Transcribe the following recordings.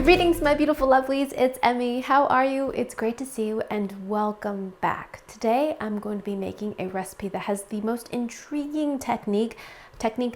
Greetings, my beautiful lovelies. It's Emmy. How are you? It's great to see you and welcome back. Today I'm going to be making a recipe that has the most intriguing technique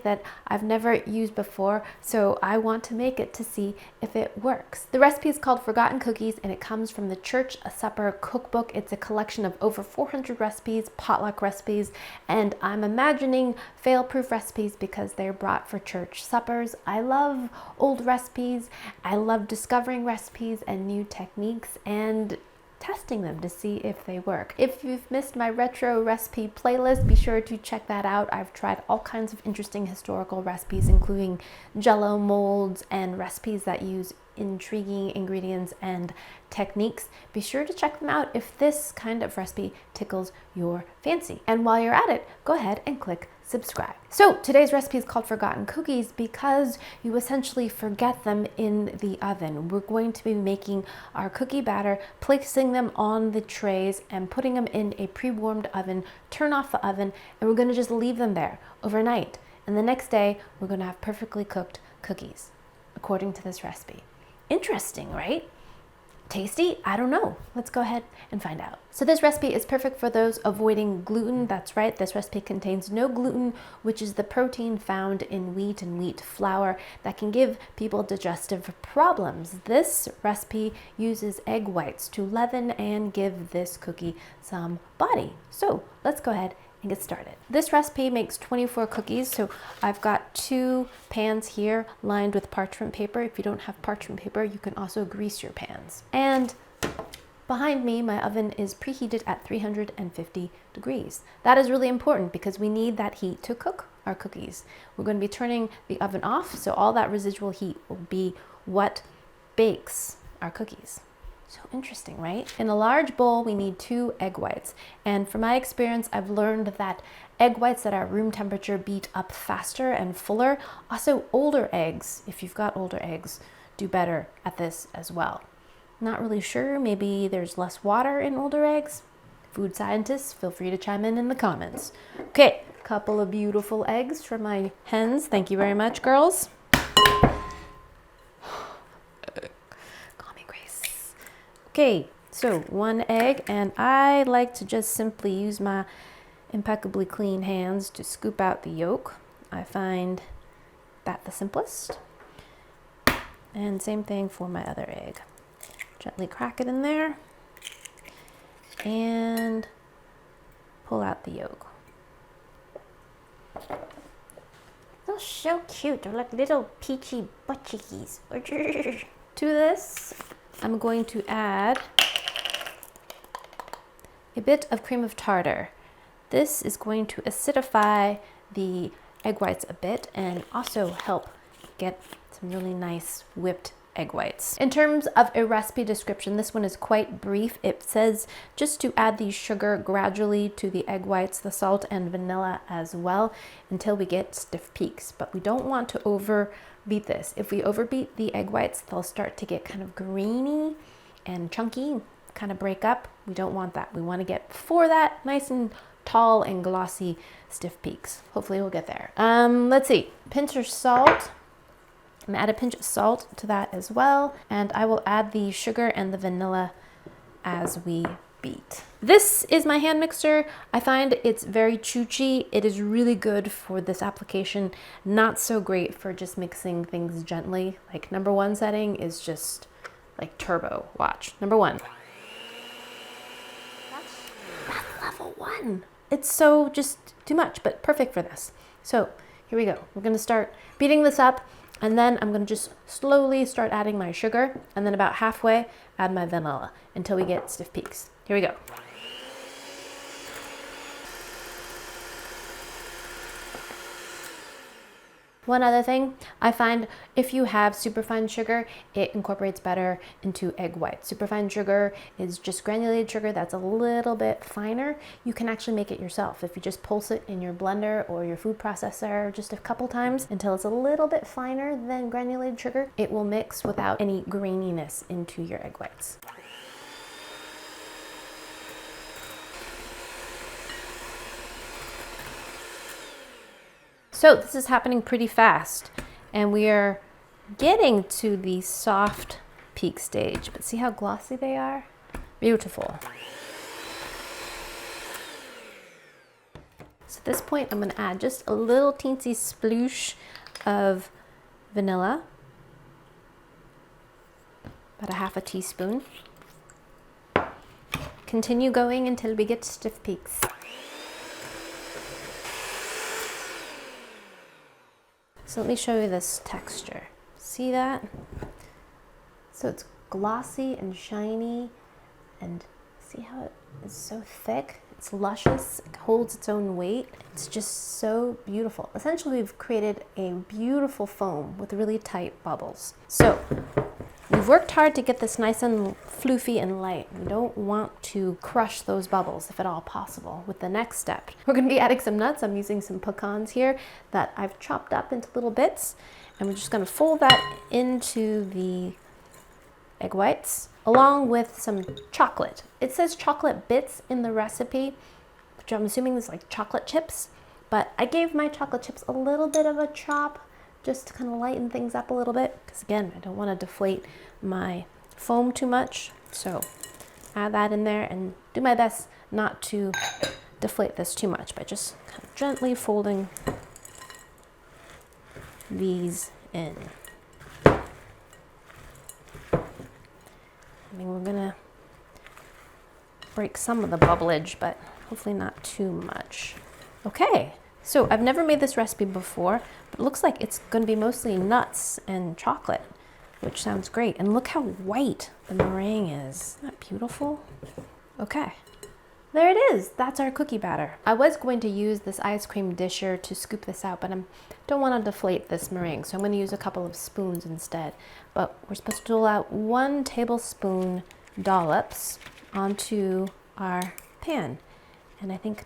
that I've never used before, so I want to make it to see if it works. The recipe is called Forgotten Cookies and it comes from the Church Supper Cookbook. It's a collection of over 400 recipes, potluck recipes, and I'm imagining fail-proof recipes because they're brought for church suppers. I love old recipes. I love discovering recipes and new techniques and testing them to see if they work. If you've missed my retro recipe playlist, be sure to check that out. I've tried all kinds of interesting historical recipes, including jello molds and recipes that use intriguing ingredients and techniques. Be sure to check them out if this kind of recipe tickles your fancy. And while you're at it, go ahead and click subscribe. So today's recipe is called Forgotten Cookies because you essentially forget them in the oven. We're going to be making our cookie batter, placing them on the trays and putting them in a pre-warmed oven, turn off the oven, and we're going to just leave them there overnight. And the next day, we're going to have perfectly cooked cookies, according to this recipe. Interesting, right? Tasty? I don't know. Let's go ahead and find out. So this recipe is perfect for those avoiding gluten. That's right, this recipe contains no gluten, which is the protein found in wheat and wheat flour that can give people digestive problems. This recipe uses egg whites to leaven and give this cookie some body. So let's go ahead and get started. This recipe makes 24 cookies, so I've got 2 pans here lined with parchment paper. If you don't have parchment paper, you can also grease your pans. And behind me, my oven is preheated at 350 degrees. That is really important because we need that heat to cook our cookies. We're going to be turning the oven off, so all that residual heat will be what bakes our cookies. So interesting, right? In a large bowl, we need 2 egg whites. And from my experience, I've learned that egg whites that are room temperature beat up faster and fuller. Also, older eggs, if you've got older eggs, do better at this as well. Not really sure, maybe there's less water in older eggs. Food scientists, feel free to chime in the comments. Okay, couple of beautiful eggs from my hens. Thank you very much, girls. Okay, so 1 egg, and I like to just simply use my impeccably clean hands to scoop out the yolk. I find that the simplest. And same thing for my other egg. Gently crack it in there and pull out the yolk. They're so cute. They're like little peachy butt chickies. To this, I'm going to add a bit of cream of tartar. This is going to acidify the egg whites a bit and also help get some really nice whipped egg whites. In terms of a recipe description, this one is quite brief. It says just to add the sugar gradually to the egg whites, the salt and vanilla as well until we get stiff peaks. But we don't want to overbeat this. If we overbeat the egg whites, they'll start to get kind of grainy and chunky, kind of break up. We don't want that. We want to get before that nice and tall and glossy stiff peaks. Hopefully we'll get there. Let's see, pinch of salt. I'm gonna add a pinch of salt to that as well, and I will add the sugar and the vanilla as we beat. This is my hand mixer. I find it's very choochy. It is really good for this application, not so great for just mixing things gently. Like number 1 setting is just like turbo. Watch, number 1. That's level 1. It's so just too much, but perfect for this. So here we go. We're gonna start beating this up. And then I'm going to just slowly start adding my sugar, and then about halfway add my vanilla until we get stiff peaks. Here we go. One other thing, I find if you have superfine sugar, it incorporates better into egg whites. Superfine sugar is just granulated sugar that's a little bit finer. You can actually make it yourself. If you just pulse it in your blender or your food processor just a couple times until it's a little bit finer than granulated sugar, it will mix without any graininess into your egg whites. So this is happening pretty fast, and we are getting to the soft peak stage, but see how glossy they are? Beautiful. So at this point, I'm gonna add just a little teensy sploosh of vanilla, about a half a teaspoon. Continue going until we get stiff peaks. So let me show you this texture. See that? So it's glossy and shiny, and see how it is so thick? It's luscious, it holds its own weight. It's just so beautiful. Essentially, we've created a beautiful foam with really tight bubbles. So we've worked hard to get this nice and floofy and light. We don't want to crush those bubbles if at all possible. With the next step, we're gonna be adding some nuts. I'm using some pecans here that I've chopped up into little bits, and we're just gonna fold that into the egg whites along with some chocolate. It says chocolate bits in the recipe, which I'm assuming is like chocolate chips, but I gave my chocolate chips a little bit of a chop just to kind of lighten things up a little bit, because again, I don't want to deflate my foam too much. So add that in there and do my best not to deflate this too much by just kind of gently folding these in. I mean, we're gonna break some of the bubblage, but hopefully not too much. Okay, so I've never made this recipe before, but it looks like it's gonna be mostly nuts and chocolate, which sounds great. And look how white the meringue is. Isn't that beautiful? Okay, there it is. That's our cookie batter. I was going to use this ice cream disher to scoop this out, but I don't want to deflate this meringue, so I'm going to use a couple of spoons instead. But we're supposed to dole out 1 tablespoon dollops onto our pan, and I think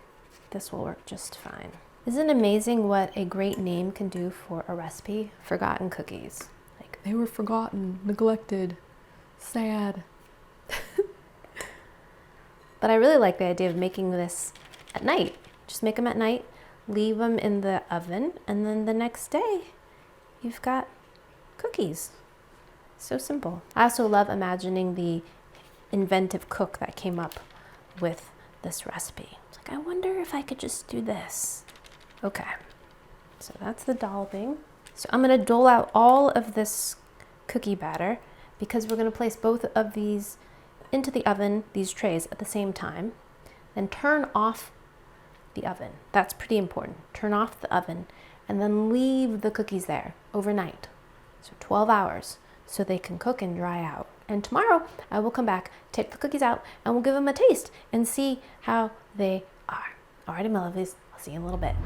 this will work just fine. Isn't it amazing what a great name can do for a recipe? Forgotten cookies. Like, they were forgotten, neglected, sad. But I really like the idea of making this at night. Just make them at night, leave them in the oven, and then the next day, you've got cookies. So simple. I also love imagining the inventive cook that came up with this recipe. It's like, I wonder if I could just do this. Okay, so that's the dolloping. So I'm gonna dole out all of this cookie batter because we're gonna place both of these into the oven, these trays, at the same time. Then turn off the oven. That's pretty important. Turn off the oven and then leave the cookies there overnight. So 12 hours so they can cook and dry out. And tomorrow I will come back, take the cookies out, and we'll give them a taste and see how they are. Alrighty, my lovelies, I'll see you in a little bit.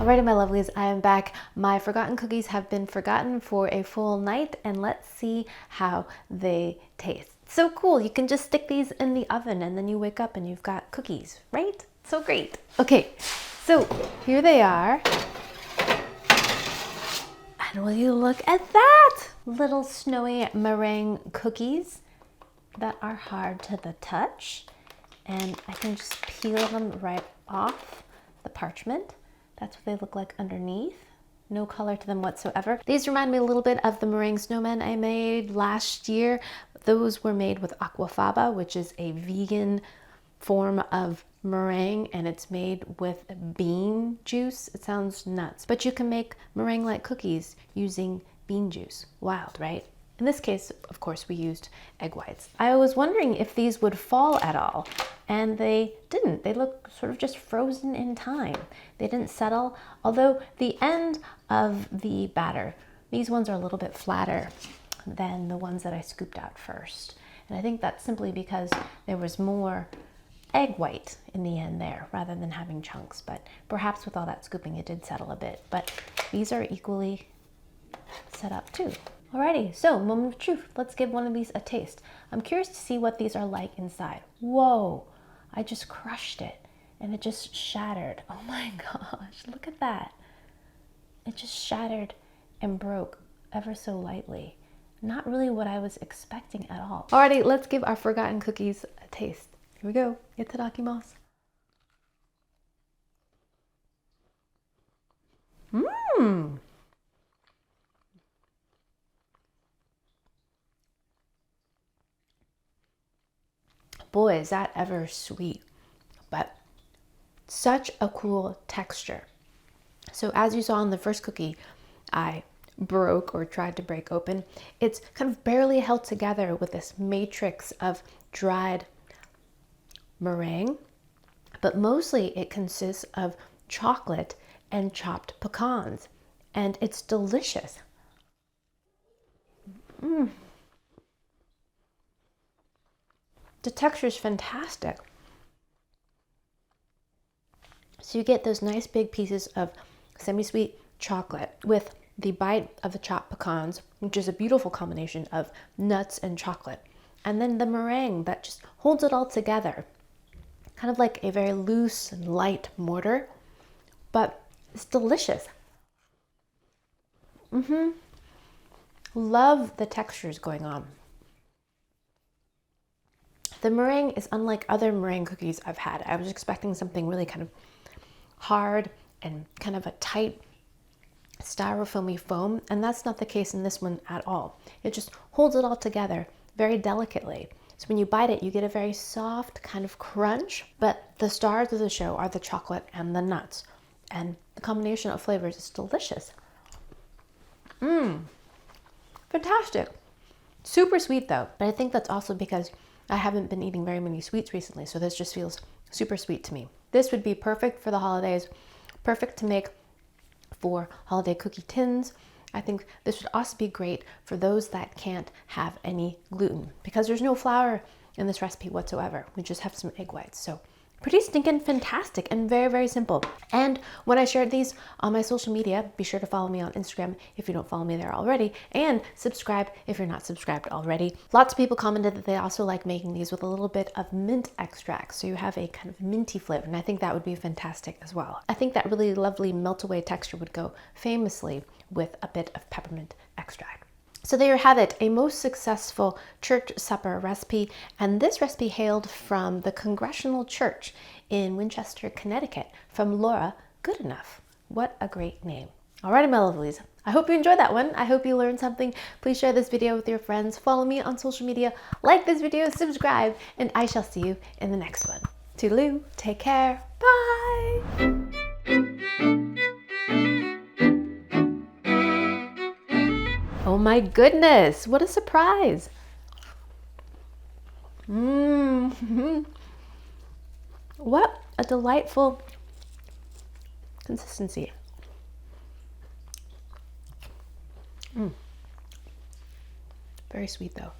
Alrighty, my lovelies, I am back. My forgotten cookies have been forgotten for a full night, and let's see how they taste. So cool, you can just stick these in the oven and then you wake up and you've got cookies, right? So great. Okay, so here they are. And will you look at that? Little snowy meringue cookies that are hard to the touch. And I can just peel them right off the parchment. That's what they look like underneath. No color to them whatsoever. These remind me a little bit of the meringue snowmen I made last year. Those were made with aquafaba, which is a vegan form of meringue, and it's made with bean juice. It sounds nuts, but you can make meringue-like cookies using bean juice. Wild, right? In this case, of course, we used egg whites. I was wondering if these would fall at all, and they didn't. They look sort of just frozen in time. They didn't settle, although the end of the batter, these ones are a little bit flatter than the ones that I scooped out first. And I think that's simply because there was more egg white in the end there rather than having chunks, but perhaps with all that scooping it did settle a bit. But these are equally set up too. Alrighty, so moment of truth. Let's give one of these a taste. I'm curious to see what these are like inside. Whoa, I just crushed it and it just shattered. Oh my gosh, look at that. It just shattered and broke ever so lightly. Not really what I was expecting at all. Alrighty, let's give our forgotten cookies a taste. Here we go. Itadakimasu. Mmm. Boy, is that ever sweet. But such a cool texture. So as you saw in the first cookie, I broke or tried to break open. It's kind of barely held together with this matrix of dried meringue, but mostly it consists of chocolate and chopped pecans, and it's delicious. The texture is fantastic. So you get those nice big pieces of semi-sweet chocolate with the bite of the chopped pecans, which is a beautiful combination of nuts and chocolate. And then the meringue that just holds it all together. Kind of like a very loose and light mortar, but it's delicious. Love the textures going on. The meringue is unlike other meringue cookies I've had. I was expecting something really kind of hard and kind of a tight styrofoamy foam, and that's not the case in this one at all. It just holds it all together very delicately. So when you bite it, you get a very soft kind of crunch, but the stars of the show are the chocolate and the nuts, and the combination of flavors is delicious. Fantastic. Super sweet though, but I think that's also because I haven't been eating very many sweets recently, so this just feels super sweet to me. This would be perfect for the holidays, perfect to make for holiday cookie tins. I think this would also be great for those that can't have any gluten, because there's no flour in this recipe whatsoever. We just have some egg whites. So pretty stinking fantastic and very, very simple. And when I shared these on my social media, be sure to follow me on Instagram if you don't follow me there already, and subscribe if you're not subscribed already. Lots of people commented that they also like making these with a little bit of mint extract, so you have a kind of minty flavor, and I think that would be fantastic as well. I think that really lovely melt away texture would go famously with a bit of peppermint extract. So there you have it, a most successful church supper recipe, and this recipe hailed from the Congregational Church in Winchester, Connecticut, from Laura Goodenough. What a great name. Alrighty, my lovelies, I hope you enjoyed that one. I hope you learned something. Please share this video with your friends, follow me on social media, like this video, subscribe, and I shall see you in the next one. Toodaloo, take care, bye! Oh my goodness, what a surprise. What a delightful consistency. Very sweet though.